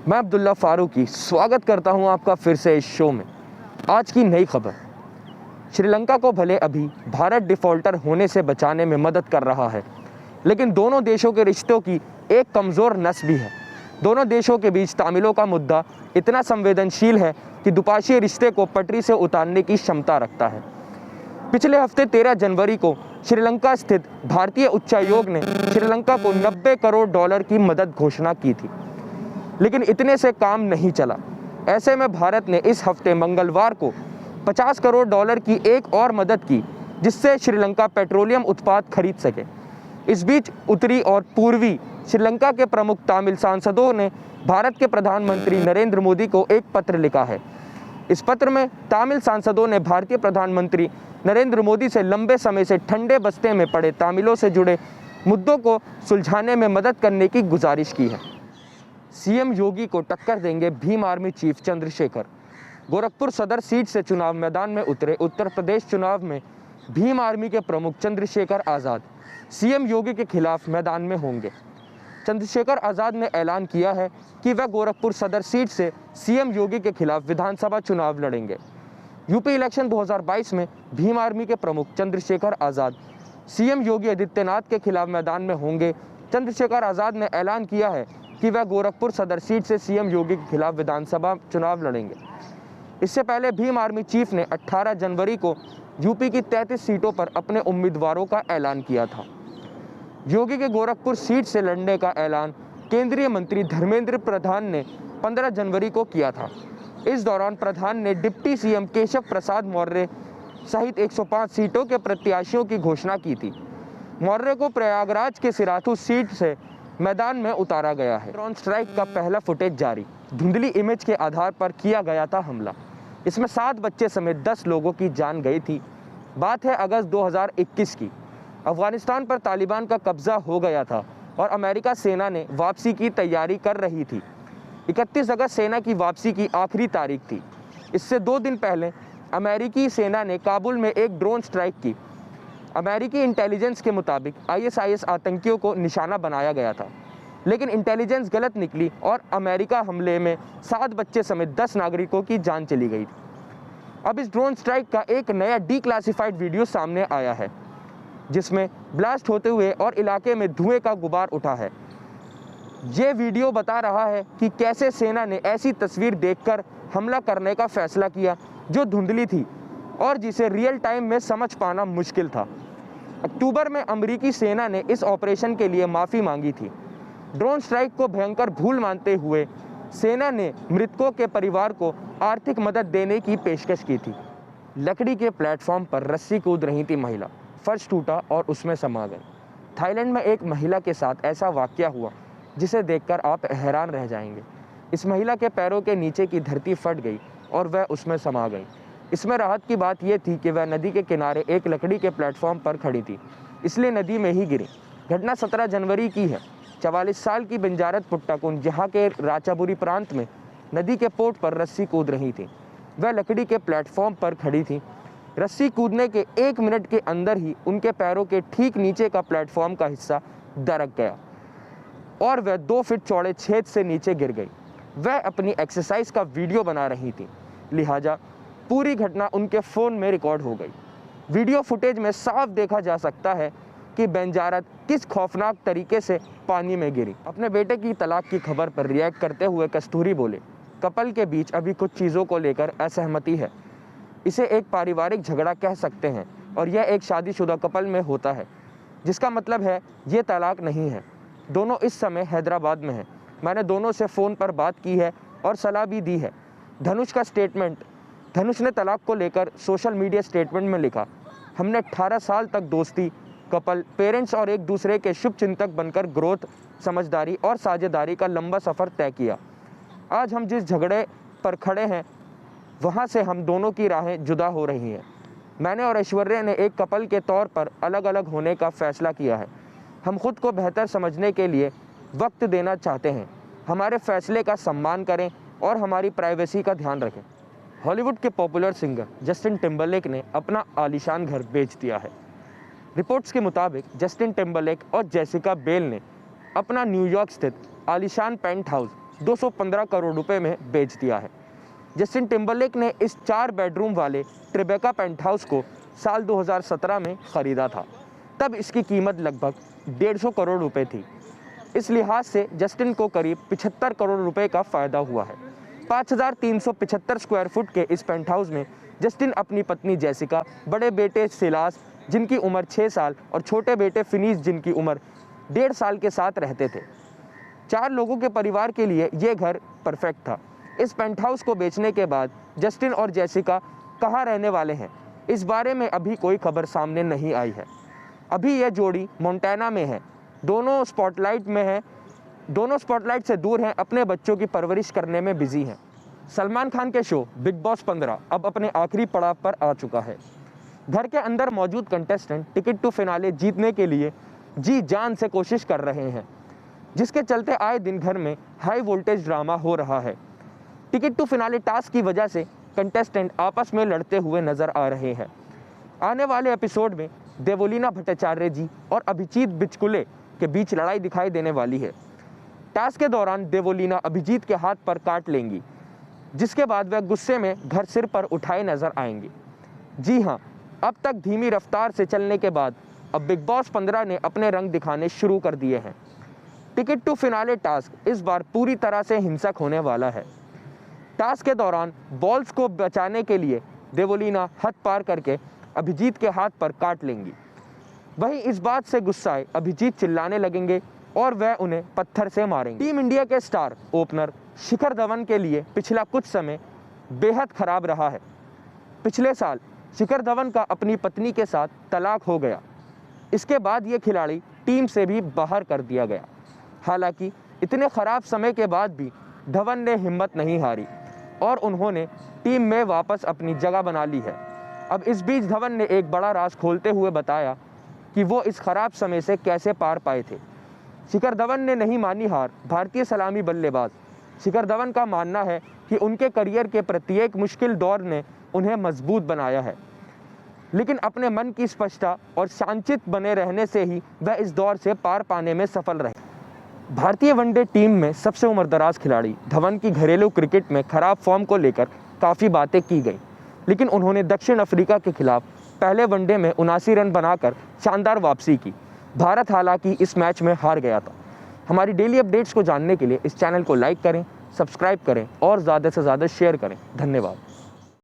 मैं अब्दुल्ला फारूकी स्वागत करता हूं आपका फिर से इस शो में। आज की नई खबर, श्रीलंका को भले अभी भारत डिफ़ॉल्टर होने से बचाने में मदद कर रहा है, लेकिन दोनों देशों के रिश्तों की एक कमज़ोर नस भी है। दोनों देशों के बीच तामिलों का मुद्दा इतना संवेदनशील है कि द्विपक्षीय रिश्ते को पटरी से उतारने की क्षमता रखता है। पिछले हफ्ते 13 जनवरी को श्रीलंका स्थित भारतीय उच्चायोग ने श्रीलंका को $90 करोड़ की मदद घोषणा की थी, लेकिन इतने से काम नहीं चला। ऐसे में भारत ने इस हफ्ते मंगलवार को $50 करोड़ की एक और मदद की, जिससे श्रीलंका पेट्रोलियम उत्पाद खरीद सके। इस बीच उत्तरी और पूर्वी श्रीलंका के प्रमुख तमिल सांसदों ने भारत के प्रधानमंत्री नरेंद्र मोदी को एक पत्र लिखा है। इस पत्र में तमिल सांसदों ने भारतीय प्रधानमंत्री नरेंद्र मोदी से लंबे समय से ठंडे बस्ते में पड़े तमिलों से जुड़े मुद्दों को सुलझाने में मदद करने की गुजारिश की है। सीएम योगी को टक्कर देंगे भीम आर्मी चीफ चंद्रशेखर। गोरखपुर सदर सीट से चुनाव मैदान में उतरे उत्तर प्रदेश चुनाव में भीम आर्मी के प्रमुख चंद्रशेखर आज़ाद सीएम योगी के खिलाफ मैदान में होंगे। चंद्रशेखर आज़ाद ने ऐलान किया है कि वह गोरखपुर सदर सीट से सीएम योगी के खिलाफ विधानसभा चुनाव लड़ेंगे। यूपी इलेक्शन 2022 में भीम आर्मी के प्रमुख चंद्रशेखर आज़ाद सीएम योगी आदित्यनाथ के खिलाफ मैदान में होंगे। चंद्रशेखर आज़ाद ने ऐलान किया है कि वह गोरखपुर सदर सीट से सीएम योगी के खिलाफ विधानसभा चुनाव लड़ेंगे। इससे पहले भीम आर्मी चीफ ने 18 जनवरी को यूपी की 33 सीटों पर अपने उम्मीदवारों का ऐलान किया था। योगी के गोरखपुर सीट से लड़ने का ऐलान केंद्रीय मंत्री धर्मेंद्र प्रधान ने 15 जनवरी को किया था। इस दौरान प्रधान ने डिप्टी सीएम केशव प्रसाद मौर्य सहित 105 सीटों के प्रत्याशियों की घोषणा की थी। मौर्य को प्रयागराज के सिराथू सीट से मैदान में उतारा गया है। ड्रोन स्ट्राइक का पहला फुटेज जारी। धुंधली इमेज के आधार पर किया गया था हमला। इसमें 7 बच्चे समेत 10 लोगों की जान गई थी। बात है अगस्त 2021 की। अफगानिस्तान पर तालिबान का कब्जा हो गया था और अमेरिका सेना ने वापसी की तैयारी कर रही थी। 31 अगस्त सेना की वापसी की आखिरी तारीख थी। इससे 2 दिन पहले अमेरिकी सेना ने काबुल में एक ड्रोन स्ट्राइक की। अमेरिकी इंटेलिजेंस के मुताबिक ISIS आतंकियों को निशाना बनाया गया था, लेकिन इंटेलिजेंस गलत निकली और अमेरिका हमले में 7 बच्चे समेत 10 नागरिकों की जान चली गई थी। अब इस ड्रोन स्ट्राइक का एक नया डीक्लासिफाइड वीडियो सामने आया है, जिसमें ब्लास्ट होते हुए और इलाके में धुएं का गुबार उठा है। ये वीडियो बता रहा है कि कैसे सेना ने ऐसी तस्वीर देखकर हमला करने का फैसला किया जो धुंधली थी और जिसे रियल टाइम में समझ पाना मुश्किल था। अक्टूबर में अमेरिकी सेना ने इस ऑपरेशन के लिए माफ़ी मांगी थी। ड्रोन स्ट्राइक को भयंकर भूल मानते हुए सेना ने मृतकों के परिवार को आर्थिक मदद देने की पेशकश की थी। लकड़ी के प्लेटफॉर्म पर रस्सी कूद रही थी महिला, फर्श टूटा और उसमें समा गई। थाईलैंड में एक महिला के साथ ऐसा वाकया हुआ जिसे देखकर आप हैरान रह जाएंगे। इस महिला के पैरों के नीचे की धरती फट गई और वह उसमें समा गई। इसमें राहत की बात यह थी कि वह नदी के किनारे एक लकड़ी के प्लेटफॉर्म पर खड़ी थी, इसलिए नदी में ही गिरी। घटना 17 जनवरी की है। 44 साल की बंजारत पुट्टाकुन जहाँ के राचाबुरी प्रांत में नदी के पोर्ट पर रस्सी कूद रही थी। वह लकड़ी के प्लेटफॉर्म पर खड़ी थी। रस्सी कूदने के 1 मिनट के अंदर ही उनके पैरों के ठीक नीचे का प्लेटफॉर्म का हिस्सा दरक गया और वह 2 फीट चौड़े छेद से नीचे गिर गई। वह अपनी एक्सरसाइज का वीडियो बना रही थी, लिहाजा पूरी घटना उनके फ़ोन में रिकॉर्ड हो गई। वीडियो फुटेज में साफ देखा जा सकता है कि बंजारत किस खौफनाक तरीके से पानी में गिरी। अपने बेटे की तलाक की खबर पर रिएक्ट करते हुए कस्तूरी बोले, कपल के बीच अभी कुछ चीज़ों को लेकर असहमति है। इसे एक पारिवारिक झगड़ा कह सकते हैं और यह एक शादीशुदा कपल में होता है, जिसका मतलब है ये तलाक नहीं है। दोनों इस समय हैदराबाद में हैं। मैंने दोनों से फ़ोन पर बात की है और सलाह भी दी है। धनुष का स्टेटमेंट। धनुष ने तलाक को लेकर सोशल मीडिया स्टेटमेंट में लिखा, हमने 18 साल तक दोस्ती, कपल, पेरेंट्स और एक दूसरे के शुभ चिंतक बनकर ग्रोथ, समझदारी और साझेदारी का लंबा सफ़र तय किया। आज हम जिस झगड़े पर खड़े हैं वहाँ से हम दोनों की राहें जुदा हो रही हैं। मैंने और ऐश्वर्या ने एक कपल के तौर पर अलग अलग होने का फ़ैसला किया है। हम खुद को बेहतर समझने के लिए वक्त देना चाहते हैं। हमारे फैसले का सम्मान करें और हमारी प्राइवेसी का ध्यान रखें। हॉलीवुड के पॉपुलर सिंगर जस्टिन टिम्बरलेक ने अपना आलीशान घर बेच दिया है। रिपोर्ट्स के मुताबिक जस्टिन टिम्बरलेक और जेसिका बेल ने अपना न्यूयॉर्क स्थित आलीशान पेंट हाउस 215 करोड़ रुपए में बेच दिया है। जस्टिन टिम्बरलेक ने इस 4 बेडरूम वाले ट्रिबेका पेंट हाउस को साल 2017 में ख़रीदा था। तब इसकी कीमत लगभग 150 करोड़ रुपए थी। इस लिहाज से जस्टिन को करीब 75 करोड़ रुपए का फ़ायदा हुआ है। 5375 स्क्वायर फुट के इस पेंट हाउस में जस्टिन अपनी पत्नी जेसिका, बड़े बेटे सिलास जिनकी उम्र 6 साल और छोटे बेटे फिनिश जिनकी उम्र 1.5 साल के साथ रहते थे। 4 लोगों के परिवार के लिए ये घर परफेक्ट था। इस पेंट हाउस को बेचने के बाद जस्टिन और जेसिका कहाँ रहने वाले हैं, इस बारे में अभी कोई खबर सामने नहीं आई है। अभी यह जोड़ी मोंटाना में है। दोनों स्पॉटलाइट से दूर हैं, अपने बच्चों की परवरिश करने में बिजी हैं। सलमान खान के शो बिग बॉस 15 अब अपने आखिरी पड़ाव पर आ चुका है। घर के अंदर मौजूद कंटेस्टेंट टिकट टू फिनाले जीतने के लिए जी जान से कोशिश कर रहे हैं, जिसके चलते आए दिन घर में हाई वोल्टेज ड्रामा हो रहा है। टिकट टू फिनाले टास्क की वजह से कंटेस्टेंट आपस में लड़ते हुए नजर आ रहे हैं। आने वाले एपिसोड में देवोलीना भट्टाचार्य जी और अभिजीत बिचकुले के बीच लड़ाई दिखाई देने वाली है। टास्क के दौरान देवोलीना अभिजीत के हाथ पर काट लेंगी, जिसके बाद वह गुस्से में घर सिर पर उठाए नजर आएंगी। जी हाँ, अब तक धीमी रफ्तार से चलने के बाद अब बिग बॉस 15 ने अपने रंग दिखाने शुरू कर दिए हैं। टिकट टू फिनाले टास्क इस बार पूरी तरह से हिंसक होने वाला है। टास्क के दौरान बॉल्स को बचाने के लिए देवोलीना हद पार करके अभिजीत के हाथ पर काट लेंगी। वहीं इस बात से गुस्साए अभिजीत चिल्लाने लगेंगे और वह उन्हें पत्थर से मारेंगे। टीम इंडिया के स्टार ओपनर शिखर धवन के लिए पिछला कुछ समय बेहद खराब रहा है। पिछले साल शिखर धवन का अपनी पत्नी के साथ तलाक हो गया। इसके बाद ये खिलाड़ी टीम से भी बाहर कर दिया गया। हालांकि इतने खराब समय के बाद भी धवन ने हिम्मत नहीं हारी और उन्होंने टीम में वापस अपनी जगह बना ली है। अब इस बीच धवन ने एक बड़ा राज खोलते हुए बताया कि वो इस खराब समय से कैसे पार पाए थे। शिखर धवन ने नहीं मानी हार। भारतीय सलामी बल्लेबाज शिखर धवन का मानना है कि उनके करियर के प्रत्येक मुश्किल दौर ने उन्हें मजबूत बनाया है, लेकिन अपने मन की स्पष्टता और शांतचित्त बने रहने से ही वह इस दौर से पार पाने में सफल रहे। भारतीय वनडे टीम में सबसे उम्रदराज खिलाड़ी धवन की घरेलू क्रिकेट में खराब फॉर्म को लेकर काफ़ी बातें की गई, लेकिन उन्होंने दक्षिण अफ्रीका के खिलाफ पहले वनडे में 79 रन बनाकर शानदार वापसी की। भारत हालांकि इस मैच में हार गया था। हमारी डेली अपडेट्स को जानने के लिए इस चैनल को लाइक करें, सब्सक्राइब करें और ज़्यादा से ज़्यादा शेयर करें। धन्यवाद।